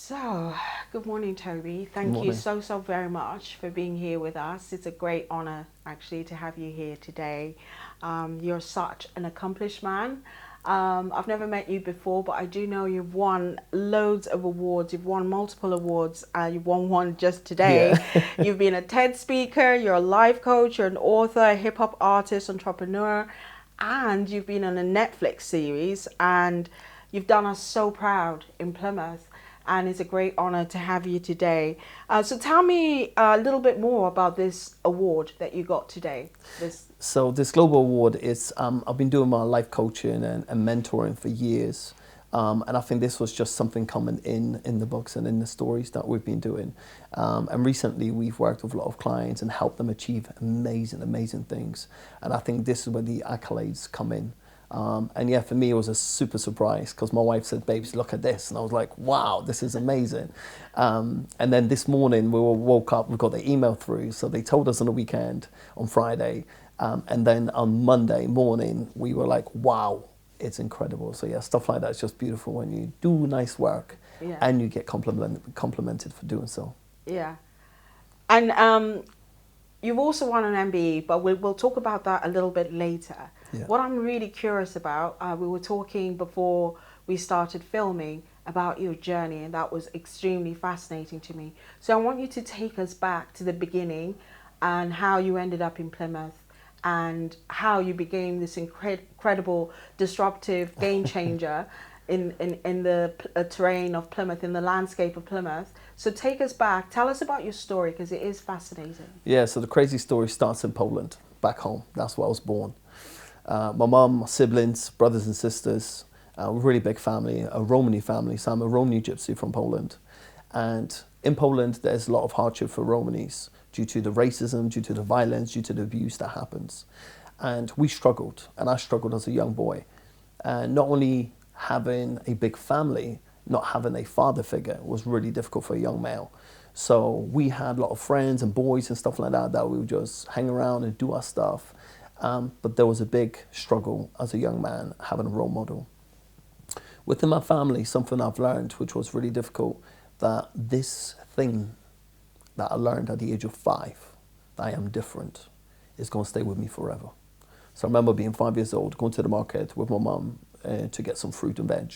So, good morning, Toby. Good Thank you morning. so very much for being here with us. It's a great honor, actually, to have you here today. You're such an accomplished man. I've never met you before, but I do know you've won loads of awards. You've won multiple awards. You've won one just today. Yeah. You've been a TED speaker, you're a life coach, you're an author, a hip hop artist, entrepreneur, and you've been on a Netflix series. And you've done us so proud in Plymouth, and it's a great honor to have you today. So tell me a little bit more about this award that you got today. This. So this global award is I've been doing my life coaching and mentoring for years, and I think this was just something common in the books and in the stories that we've been doing. And recently we've worked with a lot of clients and helped them achieve amazing things. And I think this is where the accolades come in. And yeah, for me, it was a super surprise because my wife said, "Babes, look at this." And I was like, wow, this is amazing. And then this morning we woke up, we got the email through. So they told us on the weekend, on Friday. And then on Monday morning, we were like, wow, it's incredible. So yeah, stuff like that is just beautiful when you do nice work Yeah. and you get complimented for doing so. Yeah. And you've also won an MBE, but we'll talk about that a little bit later. Yeah. What I'm really curious about, we were talking before we started filming about your journey, and that was extremely fascinating to me. So I want you to take us back to the beginning and how you ended up in Plymouth and how you became this incredible, disruptive game changer in the terrain of Plymouth, in the landscape of Plymouth. So take us back. Tell us about your story because it is fascinating. Yeah, so the crazy story starts in Poland, back home. That's where I was born. My mum, my siblings, brothers and sisters, a really big family, a Romani family. So I'm a Romani gypsy from Poland. And in Poland, there's a lot of hardship for Romanis due to the racism, due to the violence, due to the abuse that happens. And we struggled, and I struggled as a young boy. And not only having a big family, not having a father figure was really difficult for a young male. So we had a lot of friends and boys and stuff like that we would just hang around and do our stuff. But there was a big struggle as a young man having a role model. Within my family, something I've learned, which was really difficult, that this thing that I learned at the age of 5, that I am different, is going to stay with me forever. So I remember being 5 years old, going to the market with my mum to get some fruit and veg.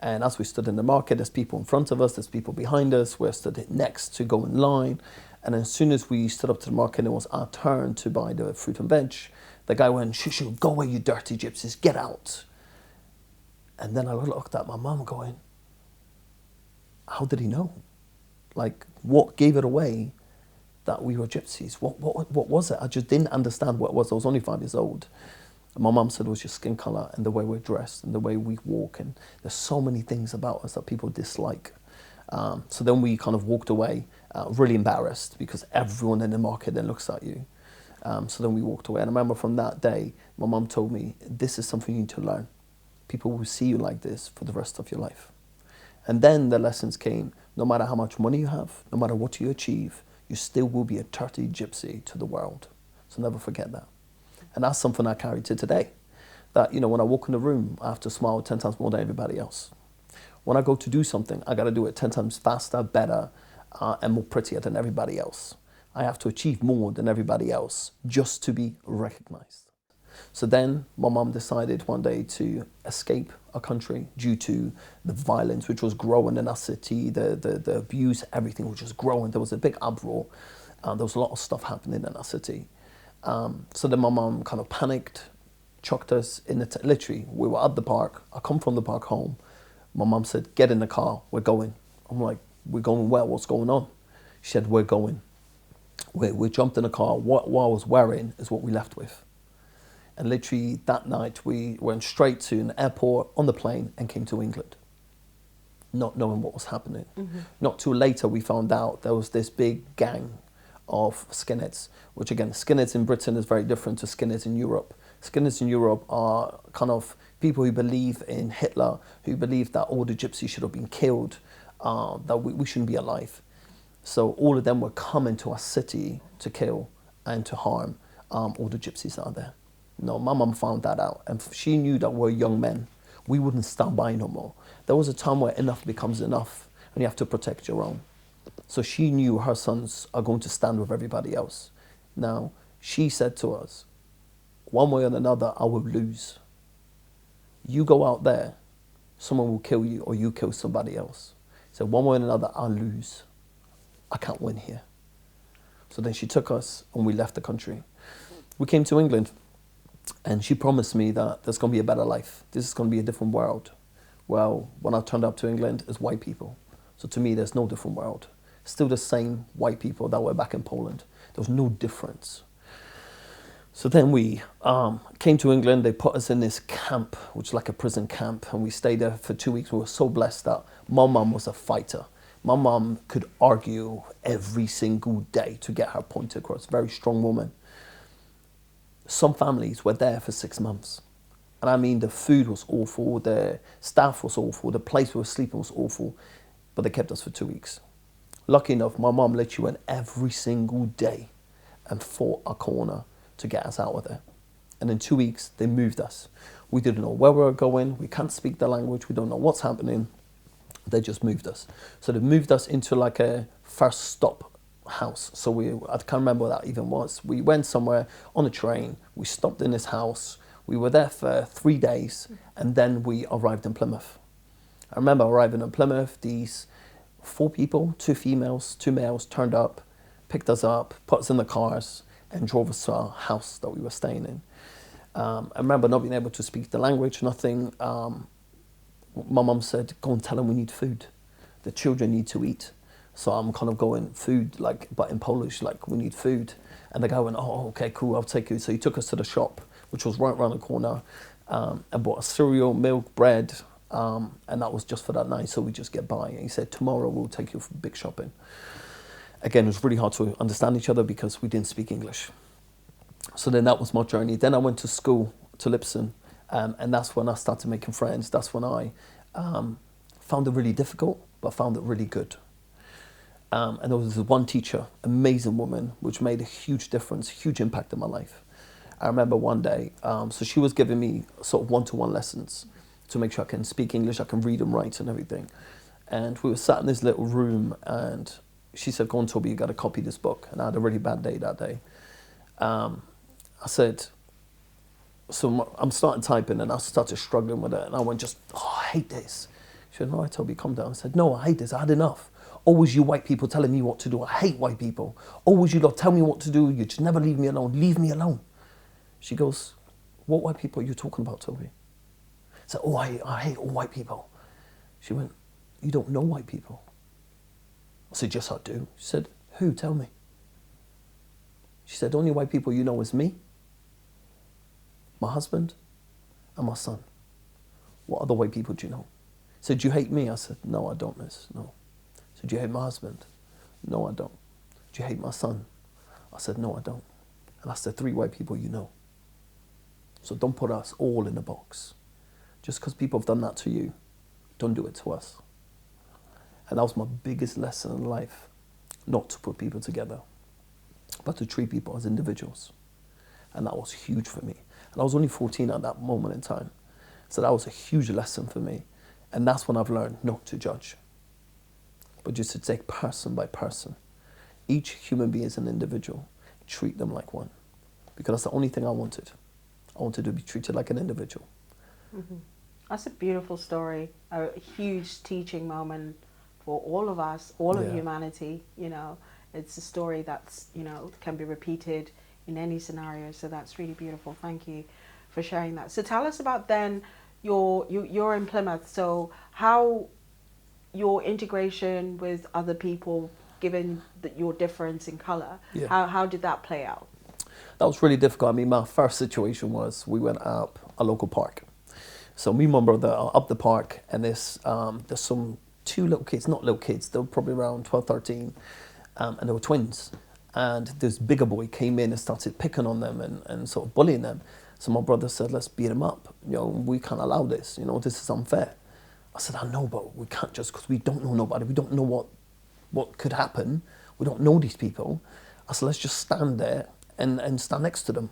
And as we stood in the market, there's people in front of us, there's people behind us, we're stood next to go in line. And as soon as we stood up to the market, it was our turn to buy the fruit and veg. The guy went, "Shoo, go away, you dirty gypsies, get out." And then I looked at my mum going, how did he know? Like, what gave it away that we were gypsies? What was it? I just didn't understand what it was. I was only 5 years old. And my mum said it was your skin colour and the way we're dressed and the way we walk. And there's so many things about us that people dislike. So then we kind of walked away, really embarrassed because everyone in the market then looks at you. So then we walked away. And I remember from that day, my mum told me, this is something you need to learn. People will see you like this for the rest of your life. And then the lessons came, no matter how much money you have, no matter what you achieve, you still will be a dirty gypsy to the world. So never forget that. And that's something I carry to today. That, when I walk in the room, I have to smile 10 times more than everybody else. When I go to do something, I got to do it 10 times faster, better, and more prettier than everybody else. I have to achieve more than everybody else just to be recognized. So then my mom decided one day to escape our country due to the violence which was growing in our city, the abuse, everything which was growing. There was a big uproar. There was a lot of stuff happening in our city. So then my mom kind of panicked, chucked us in literally, we were at the park. I come from the park home. My mom said, "Get in the car, we're going." I'm like, "We're going where? What's going on?" She said, "We're going." We jumped in the car. What I was wearing is what we left with. And literally that night we went straight to an airport on the plane and came to England, not knowing what was happening. Mm-hmm. Not too later we found out there was this big gang of skinheads, which again, skinheads in Britain is very different to skinheads in Europe. Skinheads in Europe are kind of people who believe in Hitler, who believe that all the gypsies should have been killed, that we shouldn't be alive. So all of them were coming to our city to kill and to harm all the gypsies that are there. No, my mum found that out, and she knew that we're young men. We wouldn't stand by no more. There was a time where enough becomes enough, and you have to protect your own. So she knew her sons are going to stand with everybody else. Now, she said to us, one way or another, I will lose. You go out there, someone will kill you, or you kill somebody else. So one way or another, I'll lose. I can't win here. So then she took us and we left the country. We came to England and she promised me that there's going to be a better life. This is going to be a different world. Well, when I turned up to England, it's white people. So to me, there's no different world. Still the same white people that were back in Poland. There was no difference. So then we came to England. They put us in this camp, which is like a prison camp, and we stayed there for 2 weeks. We were so blessed that my mum was a fighter. My mum could argue every single day to get her point across. Very strong woman. Some families were there for 6 months. And I mean, the food was awful, the staff was awful, the place we were sleeping was awful, but they kept us for 2 weeks. Lucky enough, my mum let you in every single day and fought a corner to get us out of there. And in 2 weeks, they moved us. We didn't know where we were going, we can't speak the language, we don't know what's happening. They just moved us. So they moved us into like a first stop house. So I can't remember what that even was. We went somewhere on a train, we stopped in this house, we were there for 3 days, and then we arrived in Plymouth. I remember arriving in Plymouth, these 4 people, 2 females, 2 males turned up, picked us up, put us in the cars, and drove us to our house that we were staying in. I remember not being able to speak the language, nothing. My mum said, go and tell them we need food. The children need to eat. So I'm kind of going, food, like, but in Polish, like, we need food. And the guy went, oh, okay, cool, I'll take you. So he took us to the shop, which was right around the corner, and bought us cereal, milk, bread, and that was just for that night, so we just get by. And he said, tomorrow we'll take you for big shopping. Again, it was really hard to understand each other because we didn't speak English. So then that was my journey. Then I went to school, to Lipson, and that's when I started making friends. That's when I found it really difficult, but found it really good. And there was this one teacher, amazing woman, which made a huge difference, huge impact in my life. I remember one day, so she was giving me sort of one-to-one lessons to make sure I can speak English, I can read and write and everything. And we were sat in this little room and she said, go on, Toby, you got to copy this book. And I had a really bad day that day. I said, so I'm starting typing and I started struggling with it. And I went just, oh, I hate this. She said, no, Toby, calm down. I said, no, I hate this. I had enough. Always you white people telling me what to do. I hate white people. Always you lot tell me what to do. You just never leave me alone. Leave me alone. She goes, what white people are you talking about, Toby? I said, oh, I hate all white people. She went, you don't know white people. I said, yes, I do. She said, who? Tell me. She said, the only white people you know is me, my husband, and my son. What other white people do you know? She said, do you hate me? I said, no, I don't, miss, no. She said, do you hate my husband? No, I don't. Do you hate my son? I said, no, I don't. And that's the 3 white people you know. So don't put us all in a box. Just because people have done that to you, don't do it to us. And that was my biggest lesson in life, not to put people together, but to treat people as individuals. And that was huge for me. And I was only 14 at that moment in time. So that was a huge lesson for me. And that's when I've learned not to judge, but just to take person by person. Each human being is an individual. Treat them like one. Because that's the only thing I wanted. I wanted to be treated like an individual. Mm-hmm. That's a beautiful story, a huge teaching moment for all of us, all of humanity. You know, it's a story that's, you know, can be repeated in any scenario. So that's really beautiful. Thank you for sharing that. So tell us about then you're in Plymouth. So how your integration with other people, given that your difference in colour, how did that play out? That was really difficult. I mean, my first situation was we went up a local park. So me and my brother are up the park, and there's some 2 little kids, not little kids, they were probably around 12, 13, and they were twins. And this bigger boy came in and started picking on them and sort of bullying them. So my brother said, let's beat him up. You know, we can't allow this. You know, this is unfair. I said, I know, but we can't just, because we don't know nobody. We don't know what could happen. We don't know these people. I said, let's just stand there and stand next to them.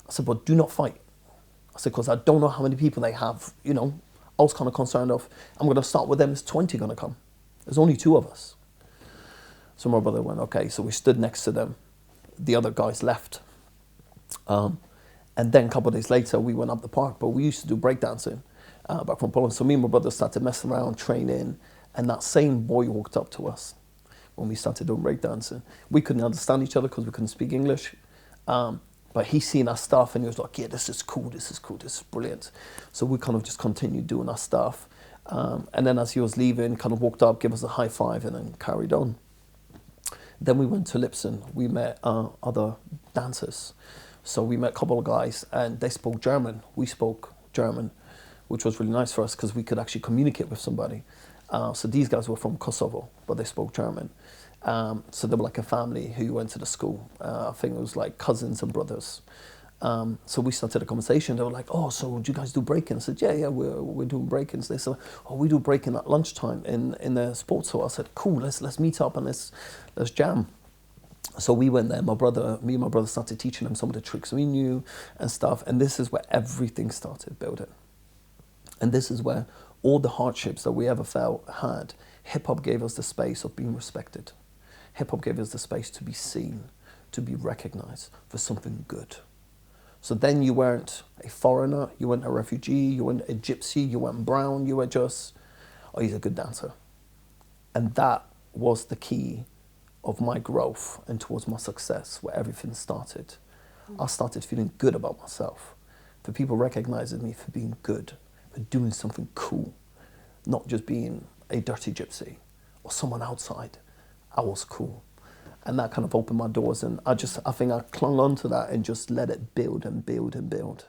I said, but do not fight. I said, because I don't know how many people they have, you know. I was kind of concerned of, I'm going to start with them, is 20 going to come? There's only two of us. So my brother went, okay, so we stood next to them. The other guys left. And then a couple of days later, we went up the park, but we used to do breakdancing back from Poland. So me and my brother started messing around, training, and that same boy walked up to us when we started doing breakdancing. We couldn't understand each other because we couldn't speak English. But he seen our stuff and he was like, yeah, this is cool, this is cool, this is brilliant. So we kind of just continued doing our stuff. And then as he was leaving, kind of walked up, gave us a high five and then carried on. Then we went to Lipson. We met other dancers. So we met a couple of guys and they spoke German. We spoke German, which was really nice for us because we could actually communicate with somebody. So these guys were from Kosovo, but they spoke German. So they were like a family who went to the school. I think it was like cousins and brothers. So we started a conversation. They were like, oh, so do you guys do breaking? I said, yeah, we're doing breaking. So they said, oh, we do breaking at lunchtime in the sports hall. I said, cool, let's meet up and let's jam. So we went there. Me and my brother started teaching them some of the tricks we knew and stuff. And this is where everything started building. And this is where all the hardships that we ever had, hip hop gave us the space of being respected. Hip hop gave us the space to be seen, to be recognized for something good. So then you weren't a foreigner, you weren't a refugee, you weren't a gypsy, you weren't brown, you were just, oh, he's a good dancer. And that was the key of my growth and towards my success, where everything started. I started feeling good about myself, for people recognizing me for being good, for doing something cool, not just being a dirty gypsy or someone outside. I was cool. And that kind of opened my doors, and I think I clung on to that and just let it build and build and build.